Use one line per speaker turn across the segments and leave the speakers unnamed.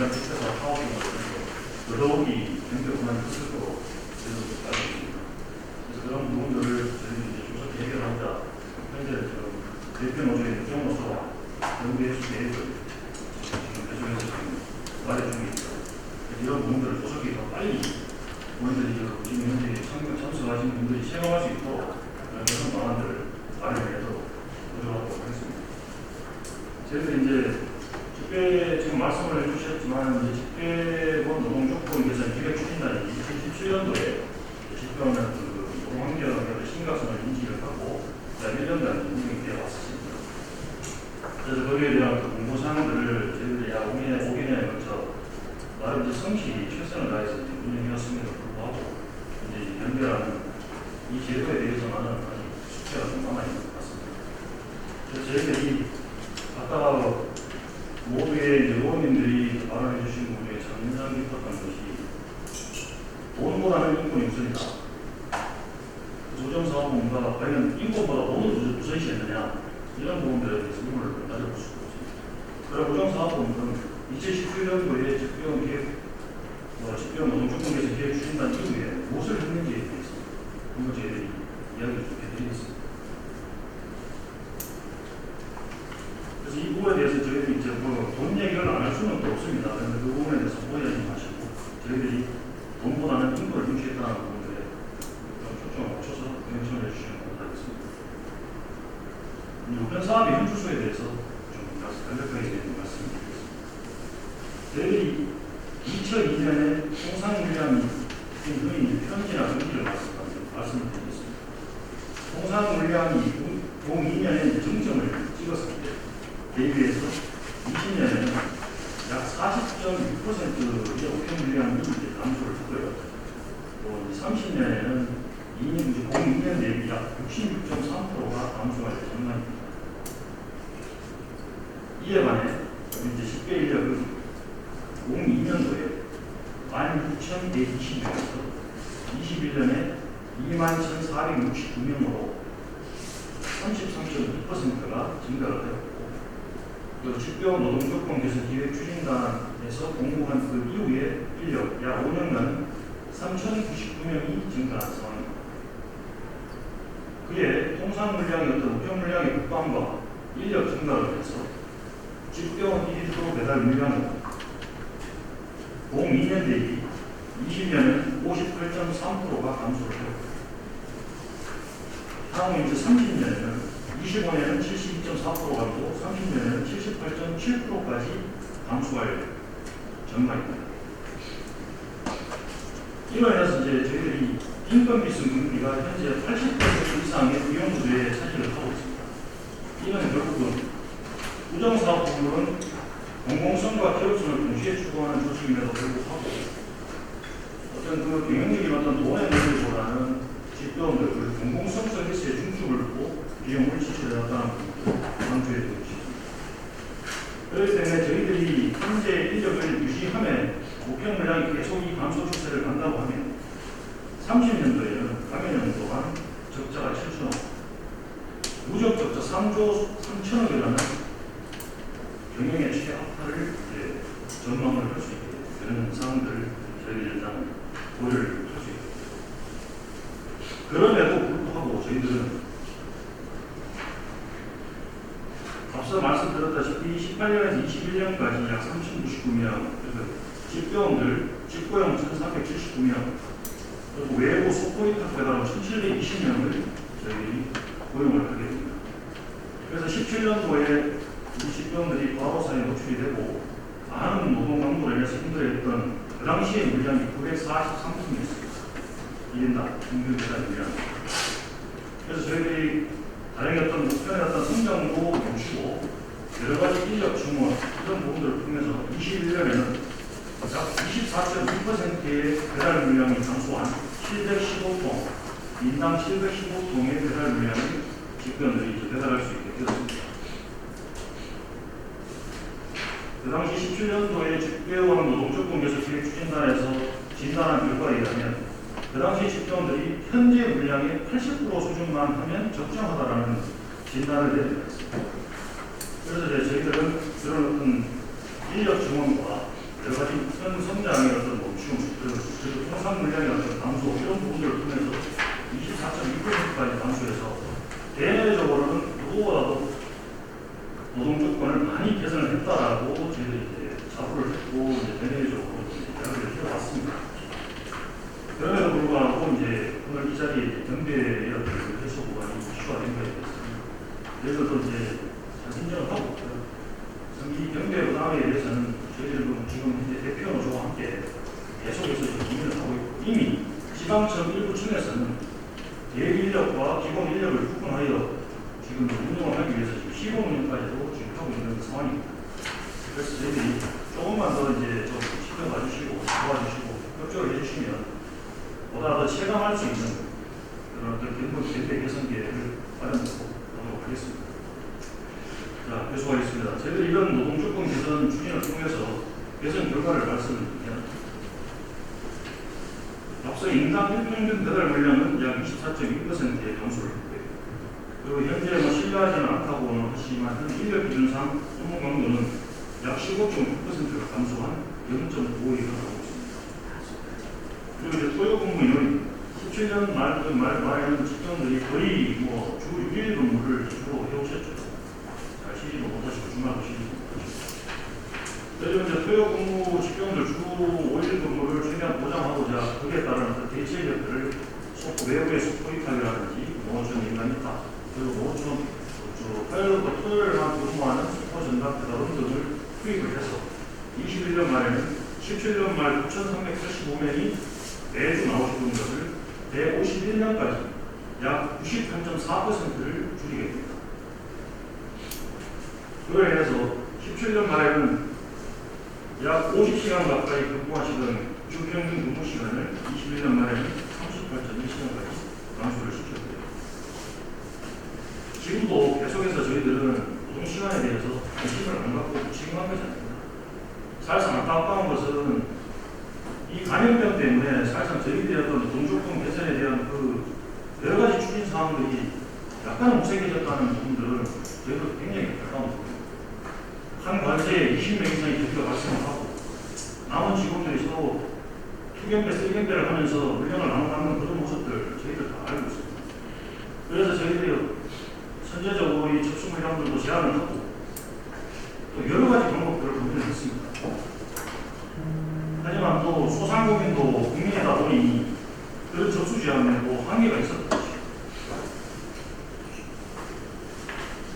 민간 주체가 파업이 되면서 더더욱이 경제 불안이 클 거로 계속 가고 있습니다. 그래서 그런 부분들을 저희들이 이제 조속히 해결하자 현재 지금 대표 노조인 국정노조와 연구해수 계획을 지금 계속해서 지금 마련 중에 있고 이런 부분들을 조속히 더 빨리 본인들이 지금 현재 참석하신 분들이 체험할 수 있도록 그런 방안들을 마련해서 노력하도록 하겠습니다. 저희들이 이제 집회 지금 말씀을 해주셨지만 이제 집회본 노동조건 개선 기획추진단이 2017년도에 집회하는 그 노동환경의 심각성을 인지를 하고 1년간 운영이 되어 왔습니다. 그래서 거기에 대한 그 공고사항들을 저희들이 약 5개년에 걸쳐 나름 이제 성실히 최선을 다해서 운영해왔음에도 불구하고 이제 연결하는 이 제도에 대해서만은 아직 숙제가 좀 남아있는 것 같습니다. 그래서 저희들이 아까 모두의 이제 의원님들이 발언해 주신 것 중에 참 인상 깊었던 것이 돈보다는 인권이 우선이다. 조정사업본부가 과연 인권보다 돈을 우선시했느냐 이런 부분들에 대해서 의문을 가져볼 수가 없습니다. 그럼 조정사업본부는 2017년도에 집병 계획, 집병 노동조건 개선 계획 추진단 이후에 무엇을 했는지에 대해서 한번 저희들이 이야기를 좀 해드리겠습니다. 그래서 이 부분에 대해서 저희들이 이제 돈 얘기를 안 할 수는 또 없습니다. 그런데 그 부분에 대해서 오해하지 마시고 저희들이 돈보다는 인권을 중시했다는 부분에 좀 초점을 맞춰서 명심을 해주시면 감사하겠습니다. 우편 사업의 현주소에 대해서 좀 간략하게 말씀드리겠습니다. 저희들이 2002년에 통상 물량이 흔히 편지나 금기를 말씀드리겠습니다. 통상 물량이 02년에 정점을 찍었을 때 대비해서 20년에는 약 40.6%의 우편 물량이 감소를 했고요. 또 30년에는 02년 대비 약 66.3%가 감소할 전망입니다. 이에 반해 이제 집계 인력은 02년도에 16,120명에서 21년에 21,469명으로 33.2%가 증가를 되었고 또 집병 노동조건 개선 기획 추진단에서 공모한 그 이후에 인력 약 5년간 3,099명이 증가한 상황입니다. 그에 통상 물량의 우편 물량의 급감과 인력 증가를 해서 집병 1도 배달 물량은 02년 대비 20년은 58.3%가 감소를 했고 다음 이제 30년에는 25년은 72.4% 감소, 30년에는 78.7%까지 감소할 전망입니다. 이로 인해서 이제 저희들이 인건비승 금리가 현재 80% 이상의 비용 구조에 차지를 하고 있습니다. 이는 결국은 우정사업부는 공공성과 기업성을 동시에 추구하는 조직임에도 불구하고 어떤 그 경영적인 어떤 돈의 문제보다는 집도원들 공공성 서비스에 중점을 두고 비용을 지출해왔다는 부분을 강조해 드리고 싶습니다. 그렇기 때문에 저희들이 현재 인력을 유지하며 우편 물량이 계속 이 감소 추세를 간다고 하면 30년도에는 가계년 동안 적자가 7천억, 누적 적자 3조 3천억이라는 경영의 최악화를 이제 전망을 할 수 있게 되는 사항들을 저희들이 일단 고려를 할 수 있습니다. 그럼에도 불구하고 저희들은 앞서 말씀드렸다시피 18년에서 21년까지 약 3,099명, 집고용 1,479명, 그리고 외부 소포위탁 배달원 1,720명을 저희들이 고용을 하게 됩니다. 그래서 17년도에 이 집병들이 과로사에 노출이 되고 많은 노동 강도로 인해서 힘들어했던 그 당시의 물량이 943톤이었습니다. 1인당 평균 배달 물량. 그래서 저희들이 다행히 어떤 목표의 어떤 성장도 멈추고 여러 가지 인력 증원 이런 부분들을 통해서 21년에는 약 24.2%의 배달 물량이 감소한 715톤, 인당 715톤의 배달 물량을 집병들이 이제 배달할 수 있게 되었습니다. 그 당시 17년도에 집배원 노동조건 개선 기획 추진단에서 진단한 결과에 의하면 그 당시 집배원들이 현재 물량의 80% 수준만 하면 적정하다라는 진단을 내렸습니다. 그래서 저희들은 그런 어떤 인력 증원과 여러 가지 큰 성장의 어떤 멈춤, 그리고 통상 물량의 어떤 감소 이런 부분들을 통해서 24.2%까지 감소해서 대내적으로는 누구보다도 노동 조건을 많이 개선을 했다라고 저희들이 이제 자부를 했고 이제 대내적으로 이야기를 해왔습니다. 그럼에도 불구하고 이제 오늘 이 자리에 경제의 어떤 해소 구간이 이슈가 된 거에 대해서는 그래서도 이제 잘 인정을 하고 있고요. 이 경제 부담에 대해서는 저희들도 지금 현재 대표 노조와 함께 계속해서 고민을 하고 있고 이미 지방청 일부 층에서는 대인력과 기본 인력을 구분하여 지금 운영을 하기 위해서 지금 시공 운영까지도 지금 하고 있는 상황입니다. 그래서 저희들이 조금만 더 이제 좀 지켜봐 주시고 도와주시고 협조를 해주시면 보다 더 체감할 수 있는 그런 어떤 경제 개선 계획을 마련하도록 하겠습니다. 자, 계속하겠습니다. 저희들이 이런 노동 조건 개선 추진을 통해서 개선 결과를 말씀드리면 앞서 인당 일평균 배달 물량은 약 24.2%의 감소를 했고요. 그리고 현재 신뢰하지는 않다고는 하지만 인력 기준상 업무 강도는 약 15.9%가 감소한 0.5에 해당하고 있습니다. 그리고 이제 토요 근무인은 17년 말에는 직장들이 거의 주 6일 근무를 주로 해오셨죠. 잘 쉬지도 못하시고 주말도 쉬지도 못하시고. 그리고 이제 토요 근무 직장들 주 5일 근무를 최대한 보장하고자 거기에 따른 대체력들을 외부에 소토입하기라든지 농어촌 인간이 있다. 그리고 농어촌 화요일부터 토요일만 근무하는 슈퍼 전담 배달원 등을 투입을 해서 21년 말에는 17년 말 9,385명이 매주 나오시는 것을 151년까지 약 98.4%를 줄이게 됩니다. 그로 인해서 17년 말에는 약 50시간 가까이 근무하시던 주평균 근무 시간을 21년 말에는 38.1시간까지 감소를 시켰고요. 지금도 계속해서 저희들은 노동시간에 대해서 관심을 안 갖고 무책임한 것이 아닙니다. 사실상 안타까운 것은 이 감염병 때문에 사실상 저희들의 어떤 노동조건 개선에 대한 그 여러 가지 추진 사항들이 약간 무색해졌다는 부분들은 저희도 굉장히 안타까운 부분입니다. 한 관제에 20명 이상의 대표가 발생을 하고 남은 직원들이 서로 투경배, 쓰경배를 하면서 물량을 나눠받는 그런 모습들 저희들 다 알고 있습니다. 그래서 저희들이 선제적으로 이 접수 물량들도 제한을 하고 또 여러 가지 방법들을 고민을 했습니다. 하지만 또 소상공인도 국민이다 보니 그런 접수 제한에도 한계가 있었던 것이죠.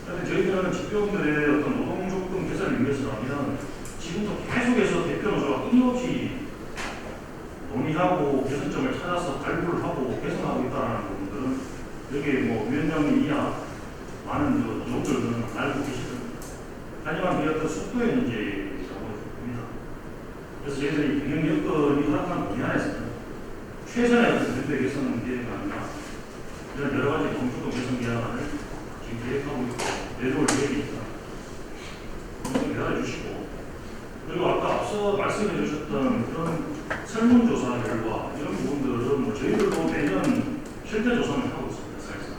그런데 저희들은 직병들의 어떤 노동 조건 개선을 위해서라면 지금도 계속해서 대표 노조가 끊임없이 논의하고 개선점을 찾아서 발굴을 하고 개선하고 있다는 부분들은 여기 위원장님 이하 많은 노조들은 알고 계실 겁니다. 하지만 그 어떤 속도의 문제라고 봅니다. 그래서 저희들이 경영 여건이 허락한 분야 안에서는 최선의 어떤 대표 개선 계획이 아니라 이런 여러 가지 공주도 개선 계획안을 지금 계획하고 있고 내놓을 계획이니까 좀 기다려 주시고 그리고 아까 앞서 말씀해 주셨던 그런 설문조사 결과 이런 부분들은 저희들도 매년 실태 조사를 하고 있습니다. 사실상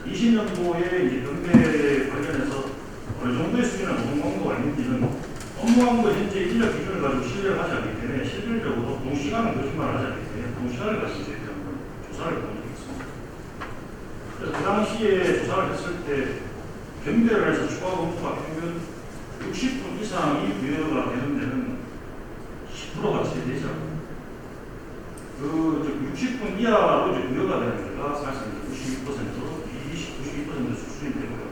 20년도에 이제 경제 관련해서 어느 정도의 수준의 노동 강도가 있는지는 업무 강도 현재 인력 기준을 가지고 신뢰를 하지 않기 때문에 실질적으로 동시간은 거짓말을 하지 않기 때문에 동시간을 가지고 저희들이 한번 조사를 해본 적이 있습니다. 그래서 그 당시에 조사를 했을 때 경대를 해서 추가 근무가 평균 60분 이상이 부여가 되는 데는 10%가 채 되지 않습니다. 그 60분 이하로 부여가 되는 데가 사실상 92% 수준이 되고요.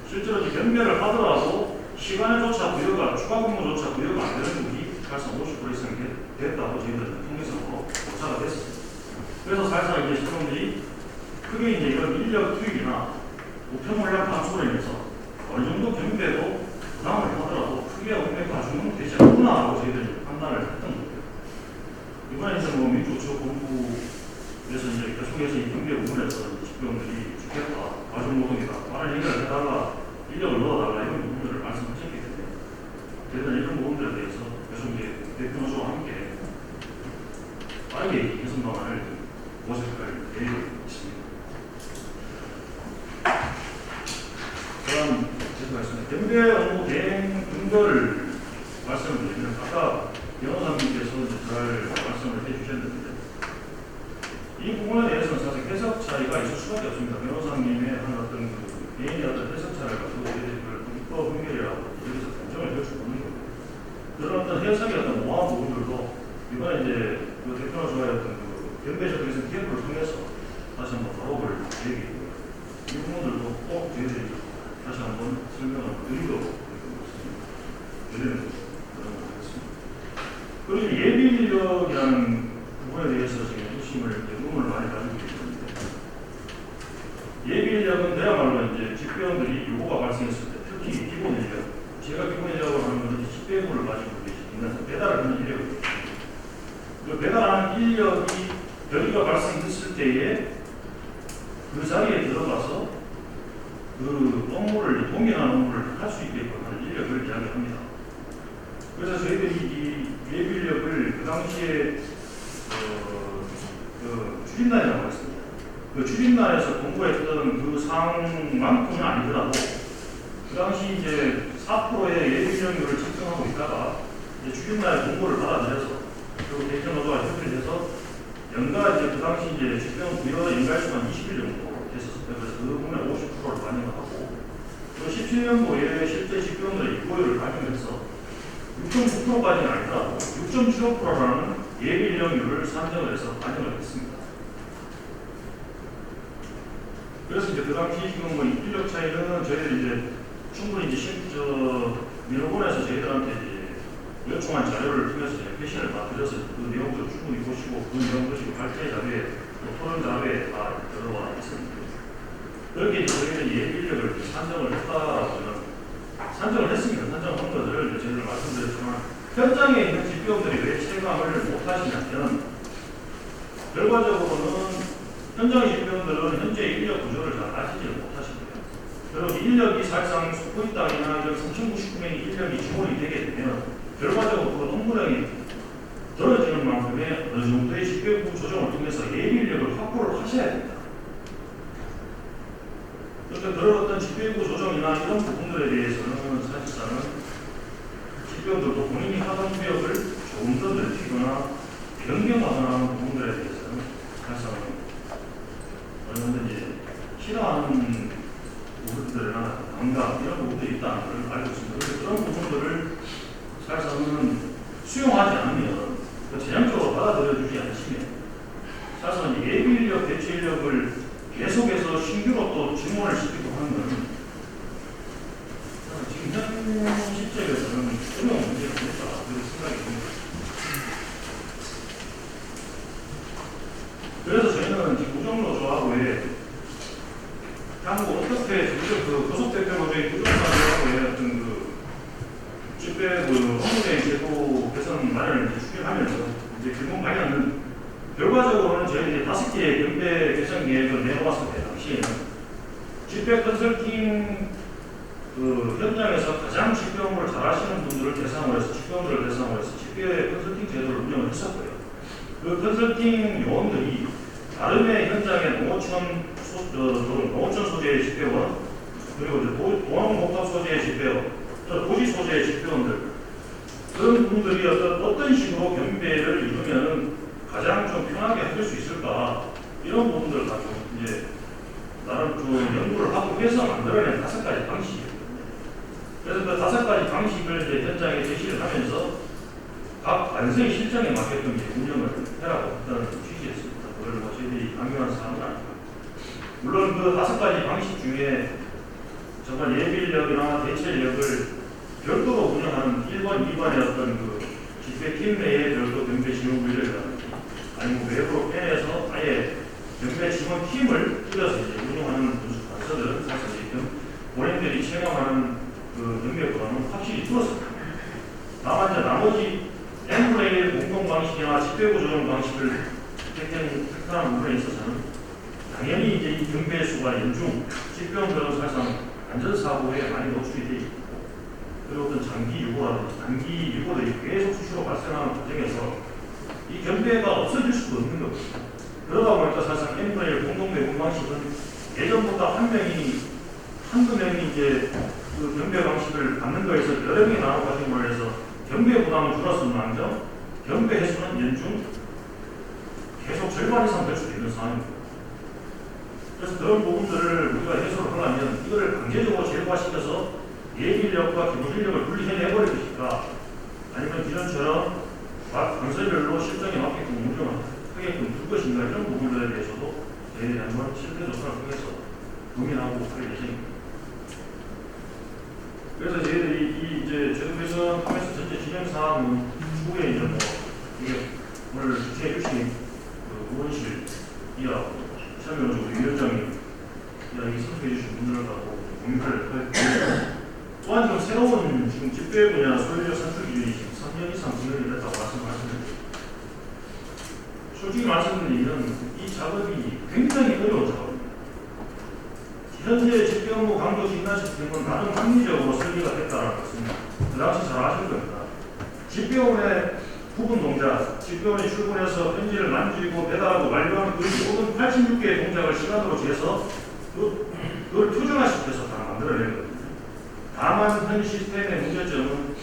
실제로 경매를 하더라도 시간에조차 부여가 추가 근무조차 부여가 안 되는 분이 사실상 50% 이상이 됐다고 저희들은 통계상으로 조사가 됐습니다. 그래서 사실상 이제 직원들이 크게 이제 이런 인력 투입이나 우편 물량 감소로 인해서 어느 정도 경매도 부담을 하더라도 크게 업무에 가중은 되지 않구나라고 저희들이 판단을 했던 거고요. 이번에 이제 민주조치본부에서 이제 계속해서 이 경매 부분에서 직병들이 죽겠다, 가중노동이다, 많은 얘기를 해달라, 인력을 넣어달라 이런 부분들을 말씀하셨기 때문에 저희들은 이런 부분들에 대해서 계속 이제 대표노조와 함께 빠르게 개선 방안을 모색할 계획이 있습니다. 그럼 계속하겠습니다. 경제 업무 대행 근거를 말씀을 드리면 아까 변호사님께서 이제 잘 말씀을 해주셨는데 이 부분에 대해서는 사실 해석 차이가 있을 수밖에 없습니다. 변호사님의 한 어떤 그 개인의 어떤 해석 차이를 가지고 그걸 불법 흥결이라고 여기서 단정을 할 수 없는 거고 그런 어떤 해석의 어떤 모호한 부분들도 이번에 이제 그 대표로서의 어떤 그 연배적인 기획을 통해서 다시 한번 발업을 계획이고요. 이 부분들도 꼭 저희들이 다시 한번 설명을 드리도록 드리는 그런 것 같습니다. 그리고 예비인력이라는 부분에 대해서 지금 의문을 많이 가지고 계시는데 예비인력은 그야말로 이제 집배원들이 요구가 발생했을 때 특히 기본인력 제가 기본인력으로 하는 것은 집배원을 가지고 계시는 배달을 하는 인력이거든요. 그 배달하는 인력이 결기가 발생했을 때에 그 자리에 들어가서 그 업무를 동일한 업무를 할 수 있게끔 하는 인력을 이야기합니다. 그래서 저희들이 이 예비인력을 그 당시에 그 추진단이라고 했습니다. 그 추진단에서 공부했던 그 상황만큼은 아니더라도 그 당시 이제 4%의 예비인력률을 측정하고 있다가 이제 추진단의 공고를 받아들여서 그리고 대표노조와 협의를 해서 연가 이제 그 당시 이제 집병 부여 연가수가 20일 정도 됐었어요. 그래서 그 부분에 50%를 반영을 하고 또 17년도에 실제 집병들의 입고율을 반영해서 6.9%까지는 아니더라도 6.75%라는 예비인력률을 산정을 해서 반영을 했습니다. 그래서 이제 그 당시 지금 뭐 인력 차이는 저희들이 이제 충분히 이제 민원원에서 저희들한테 이제 요청한 자료를 통해서 제가 회신을 다 드려서 그 내용들을 충분히 보시고 그 내용 보시고 발제 자료에 또 토론 자료에 다 들어와 있습니다. 그렇게 이제 저희들이 예비인력을 산정을 했다라고 저는 산정을 했습니다. 산정한 것들을 저희들 말씀드렸지만 현장에 있는 집배원들이 왜 체감을 못하시냐면 결과적으로는 현장의 집배원들은 현재 인력 구조를 잘 아시지를 못하십니다. 그리고 인력이 사실상 속보이 땅이나 이런 3,099명의 인력이 지원이 되게 되면 결과적으로 그 업무량이 떨어지는 만큼의 어느 정도의 집배부 조정을 통해서 예비 인력을 확보를 하셔야 됩니다. 그러니까 그런 어떤 집배부 조정이나 이런 부분들에 대해서는 사실상은 집배원들도 본인이 하던 구역을 조금 더 넓히거나 변경하거나 하는 부분들에 대해서는 사실상 어느 정도 이제 싫어하는 부분들이나 감각 이런 부분들이 있다는 걸 알고 있습니다. 그런 부분들을 사실상은 수용하지 않으면 재량적으로 받아들여주지 않으시면 사실상 예비인력, 대체인력을 계속해서 신규로 또 증원을 시키고 하는 것은 지금 현 시점에서는 어려운 문제가 있다 그렇게 생각이 듭니다. 그래서 저희는 지금 구정노조하고의 향후 어떻게 그 고속대표노조의 구정노조하고의 어떤 그 집배 그 업무대행 제도 개선 마련을 추진하면서 이제 결국 마련은 결과적으로는 저희들이 5개의 경배 개선 계획을 내놓았을 때 당시에는 집배 컨설팅 그 현장에서 가장 집배 업무를 잘하시는 분들을 대상으로 해서 집배원들을 대상으로 해서 집배 컨설팅 제도를 운영을 했었고요. 그 컨설팅 요원들이 다름의 현장의 농어촌 소재의 집배원 그리고 이제 도농복합 소재의 집배원, 도시 소재의 집배원들 그런 분들이 어떤 식으로 경배를 이루면 가장 좀 편하게 할 수 있을까 이런 부분들을 가지고 이제 나름 좀 연구를 하고 해서 만들어낸 5가지 방식이거든요. 그래서 그 5가지 방식을 이제 현장에 제시를 하면서 각 반성의 실정에 맞게끔 이제 운영을 해라고 했던 취지였습니다. 그걸 뭐 저희들이 강요한 사항은 아닙니다. 물론 그 5가지 방식 중에 정말 예비인력이나 대체인력을 별도로 운영하는 1번, 2번의 어떤 그 집배팀 내에 별도 경배 지원부를 아니면 외부로 빼내서 아예 경배 지원팀을 꾸려서 이제 운영하는 부서들은 사실 지금 본인들이 체감하는 그 경배보다는 확실히 줄었습니다. 다만 이제 나머지 N분의 1 공동 방식이나 집배부 조정 방식을 택하는 부분에 있어서는 당연히 이제 이 경배 수가 연중 집배원들은 사실상 안전사고에 많이 노출이 되어 있고 그리고 어떤 장기 유고라든지 단기 유고들이 계속 수시로 발생하는 과정에서 이 경배가 없어질 수도 없는 거거든요. 그러다 보니까 사실상 N분의 1 공동 배분 방식은 예전보다 한두 명이 이제 그 경배 방식을 받는 거에서 여러 명이 나눠가지고 해서 경배 부담은 줄었을만큼 경배 횟수는 연중 계속 절반 이상 될 수도 있는 상황입니다. 그래서 그런 부분들을 우리가 해소를 하려면 이거를 강제적으로 제도화시켜서 예비인력과 기본인력을 분리해내버릴 것인가, 아니면 기존처럼 각 건설별로 실정에 맞게끔 운영을 하게끔 둘 것인가, 이런 부분들에 대해서도 저희들이 한번 실태 조사를 통해서 고민하고 할 예정입니다. 그래서 저희들이 이제 제도 개선하면서 전체 진행 사항은 추후에 이제 뭐 이게 오늘 주최해 주신 그 의원실이야 참여연구 위원장님 여기 선택해 주신 분들하고 고민을 할 거예요. 또한 좀 새로운 지금 집배 분야 소유력 산출 기준이 지금 3년 이상 진행이 됐다고 말씀하셨는데, 솔직히 말씀드리면 이 작업이 굉장히 어려운 작업입니다. 현재 집배 업무 강도 진단 시스템은 나름 합리적으로 설계가 됐다는 것은 그 당시 잘 아실 겁니다. 집배원의 부분 동작, 집배원이 출근해서 편지를 만지고 배달하고 완료하는 그 모든 86개의 동작을 시간으로 재서 그걸 표준화시켜서 다 만들어낸 거거든요. 다만 현 시스템의 문제점은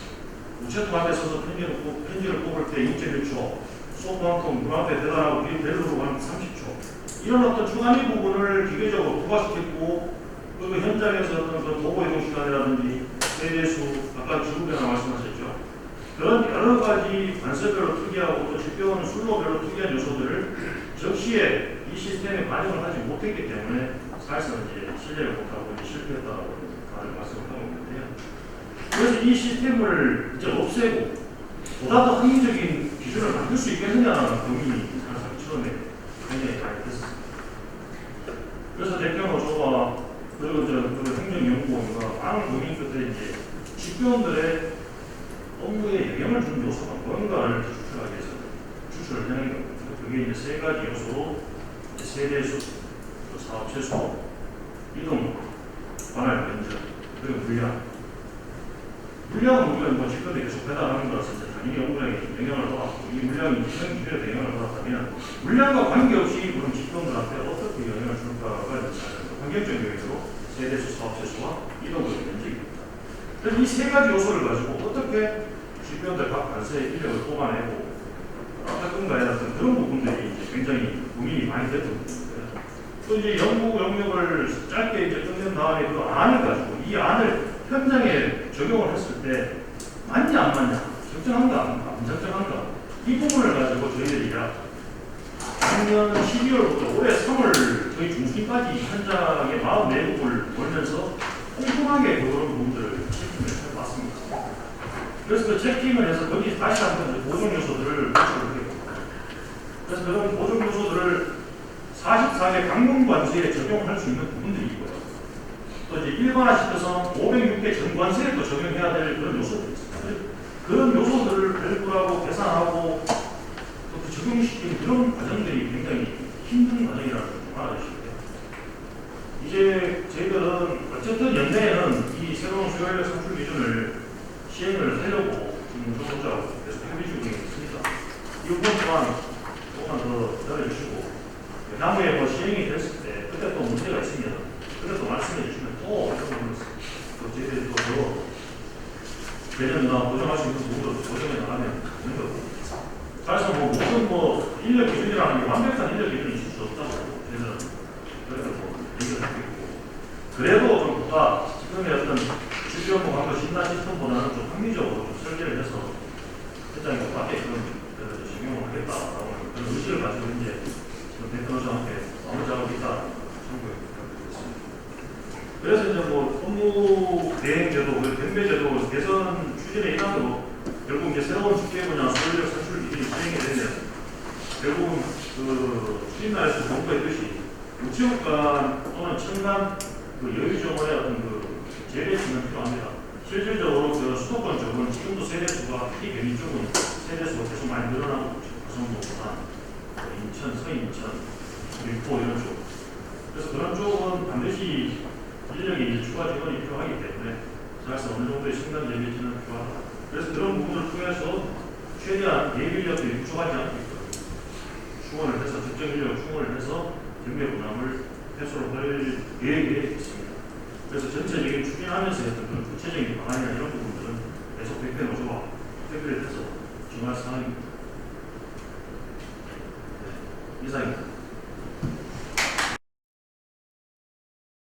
우체통 앞에 서서 편지를 뽑을 때 2.1초, 소프 한 통, 그 앞에 배달하고 벨로로 한 30초, 이런 어떤 중간의 부분을 기계적으로 부과시켰고, 그리고 현장에서 어떤 그 도보 이동 시간이라든지 세대수, 아까 지구변화 말씀하셨죠. 그런 여러 가지 관세별로 특이하고 또 집배원 순로별로 특이한 요소들을 적시에 이 시스템에 반영을 하지 못했기 때문에 사실상 이제 신뢰를 못하고 이제 실패했다고 다들 말씀을 하고 있는데요. 그래서 이 시스템을 이제 없애고 보다 더 합리적인 기준을 만들 수 있겠느냐는 고민이 항상 처음에 굉장히 많이 됐습니다. 그래서 대표노조와 그리고 그 행정연구원과 많은 고민 끝에 이제 집배원들의 업무에 영향을 주는 요소가 뭔가를 추출하기 위해서 추출을 하는 겁니다. 그게 이제 세 가지 요소로 세대수, 사업 최소, 이동, 관할 면적, 그리고 물량. 물량은 우리가 뭐 직권에 계속 배달하는 거라서 당연히 업무량에 영향을 받았고, 이 물량이 현 기준에 영향을 받았다면 물량과 관계없이 그런 직원들한테 어떻게 영향을 줄까가 환경적 요인으로 세대수, 사업 최소와 이동 면적입니다. 그래서 이 세 가지 요소를 가지고 어떻게 직원들 각 관세의 인력을 뽑아내고 할 건가에 대한 그런 부분들이 이제 굉장히 고민이 많이 됐던 부분인데요. 또 이제 연구 영역을 짧게 이제 끝낸 다음에 그 안을 가지고 이 안을 현장에 적용을 했을 때 맞냐 안 맞냐, 적정한가 안 적정한가, 이 부분을 가지고 저희들이 작년 12월부터 올해 3월 저희 중순까지 현장의 44곳을 몰면서 꼼꼼하게 그런 부분들을 체킹을 해봤습니다. 그래서 그 체킹을 해서 거기 다시 한번 보존 요소들을 구축을 해요. 그래서 그런 보존 요소들을 44개 강론 관세에 적용할 수 있는 부분들이 있고요. 또 이제 일반화시켜서 506개 전관세에 또 적용해야 될 그런 요소들이 있습니다. 그런 요소들을 발굴하고 계산하고 또 적용시키는 그런 과정들이 굉장히 힘든 과정이라는 걸 좀 알아주시고요. 이제 저희들은 어쨌든 연내에는 이 새로운 수요인력 산출 기준을 시행을 하려고 노조자하고 계속 협의 중에 있습니다. 이 부분 또한 조금만 더 기다려주시고, 나무에 뭐 시행이 됐을 때 그때 또 문제가 있으면 그때 또 말씀해 주시면 또 또 저희들이 또 더 개념이나 보정할 수 있는 부분으로 보정해 나가면 되는 거고. 그래서 뭐 무슨 뭐 인력 기준이라는 게 완벽한 인력 기준이 있을 수 없다고 저희들은 그래서 뭐 얘기를 하고 있고, 그래도 좀 보다 지금의 어떤 주변 광고 신나 시스템보다는 좀 합리적으로 좀 설계를 해서 현장에 맞게끔 적용을 하겠다라고 그런 의식을 가지고 이제 지금 대표노조한테 업무 작업이 있다 참고해 부탁드리겠습니다. 그래서 이제 뭐 업무 대행제도, 변배제도 개선 추진의 일환으로 결국 이제 새로운 집계 분야 소유력 산출 기준이 시행이 되면 결국은 그 추진단에서 공부했듯이 우체국간 또는 첨단 그 여유정원의 어떤 그 재배치는 필요합니다. 실질적으로 그 수도권 쪽은 지금도 세대수가 피변이 쪽은 세대수가 계속 많이 늘어나고 가성도보다 인천, 서인천, 밀포 이런 쪽. 그래서 그런 쪽은 반드시 인력이 이제 추가 지원이 필요하기 때문에 사실상 어느 정도의 생산 재배치는 필요하다. 그래서 그런 부분을 통해서 최대한 예비인력들이 부족하지 않게끔 충원을 해서 적정 인력 충원을 해서 경매 분담을 해소를 할 계획이 있습니다. 그래서 전체적인 추진하면서 했던 그런 구체적인 방안이나 이런 부분들은 계속 대표노조와 협의를 해서 정할 사항입니다. 이상입니다.